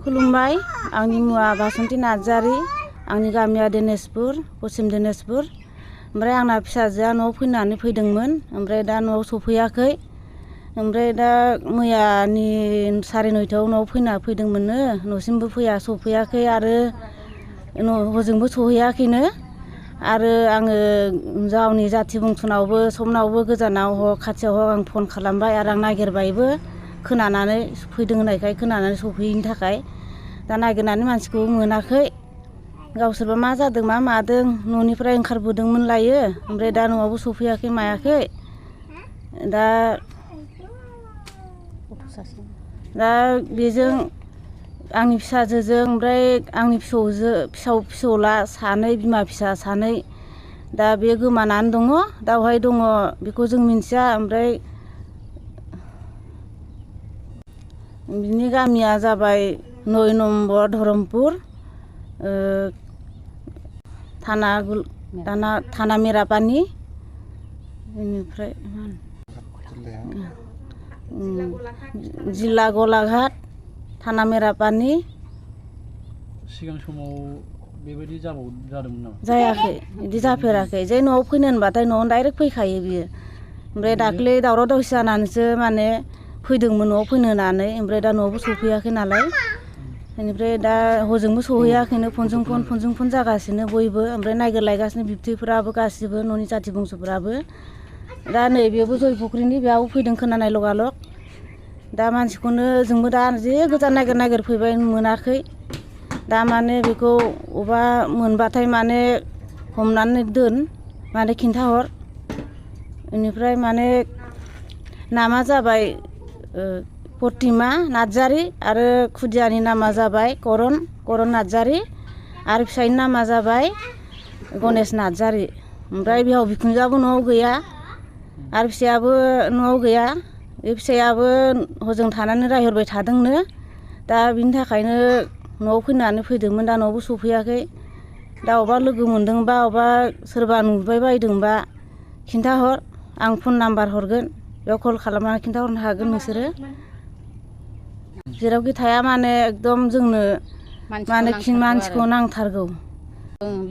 खुलुमबाय आंनि मुङा बासन्ति नार्जारि आंनि गामिया दिनेशपुर पश्चिम दिनेशपुर ओमफ्राय आंना फिसाजोआ न'आव फैदोंमोन ओमफ्राय दा न'आव सफैयाखै ओमफ्राय दा मैयानि 9:30 न'आव फैदोंमोननो न'सिमबो सफैयाखै आरो हजोंबो सहैयाखैनो आरो आङो गावनि जाथि बंसनावबो सबनावबो गोजानाव हक खाथियाव हक आं फन खालामबाय आरो आं नागिरबायबो खोनानानै फैदों होननायखाय खोनानानै सफैयैनि थाखाय दा नागिरनानै मानसिखौ मोनाखै गावसोरबा मा जादों मा मादों न'निफ्राय ओंखारबोदोंमोन लायो ओमफ्राय दा न'आवबो सफैयाखै मायाखै दा बेजों आंनि फिसाजोजों ओमफ्राय आंनि फिसौला सानै बिमा फिसा सानै दा बे गोमानानै दङ दा बहाय दङ बेखौ जों मिन्थिया ओमफ्राय बिनि गामिया जाबाय 9 नम्बर धरमपुर थाना मेरापानि बेनिफ्राय जिल्ला गलाघाट थाना मेरापानि सिगां समाव बेबायदि जादोंमोन नामा जायाखै बिदि जाफेराखै जे न'आव फैनो होनबाथाय न'आव डाइरेक्ट फैखायो बियो ओमफ्राय दाख्लै दावराव दावसि जानानैसो माने फैदोंमोन न'आव फैनो होननानै ओमफ्राय दा न'आवबो सफैयाखै नालाय बेनिफ्राय दा हजोंबो सहैयाखैनो फनजों फन जागासिनो बयबो ओमफ्राय नागिरलायगासिनो बिबथैफोराबो गासिबो न'नि जाथि बंस'फोराबो दा नै बेयावबो जय फुख्रिनि बेयाव फैदों खोनानाय लगालग दा मानसिखौनो जोंबो दा जे गोजान नागिर फैबाय मोनाखै दा माने बेखौ अबा मोनबाथाय माने हमनानै दोन माने खिन्थाहर बेनिफ्राय माने नामा जाबाय प्रतिमा नार्जारि आरो खुदियानि नामा जाबाय करन नार्जारि आरो फिसाइनि नामा जाबाय गनेश नार्जारि ओमफ्राय बिहाव बिखुनजोआबो न'आव गैया आरो फिसायाबो न'आव गैया बे फिसायाबो हजों थानानै रायहरबाय थादोंनो दा बिनि थाखायनो न'आव फैदोंमोन दा न'आवबो सफैयाखै दा अबा लोगो मोनदोंबा अबा सोरबा नुबाय बायदोंबा खिन्थाहर आं फन नाम्बार हरगोन बेयाव कल खालामनानै खिन्थाहरनो हागोन नोंसोरो जेरावखि थाया माने एकदम जोंनो मानसिखौ नांथारगौ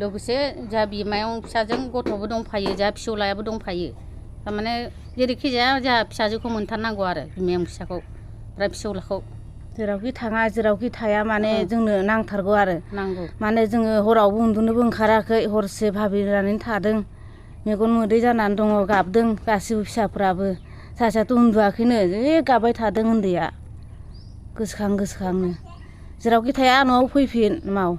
लोगोसे जा बिमायं फिसाजों गथ'बो दंफायो जा फिसौलायाबो दंफायो थारमाने जेरैखि जाया जोंहा फिसाजोखौ मोनथारनांगौ आरो बिमायं फिसाखौ ओमफ्राय फिसौलाखौ जेरावखि थाङा जेरावखि थाया माने जोंनो नांथारगौ आरो नांगौ माने जोङो हरावबो उन्दुनोबो ओंखाराखै हरसे भाबिनानै थादों मेगन मोदै जानानै दङ गाबदों गासिबो फिसाफ्राबो सासेयाथ' उन्दुआखैनो जि गाबबाय थादों उन्दैया गोसोखांनो जेरावखि थाया न'आव फैफिन माव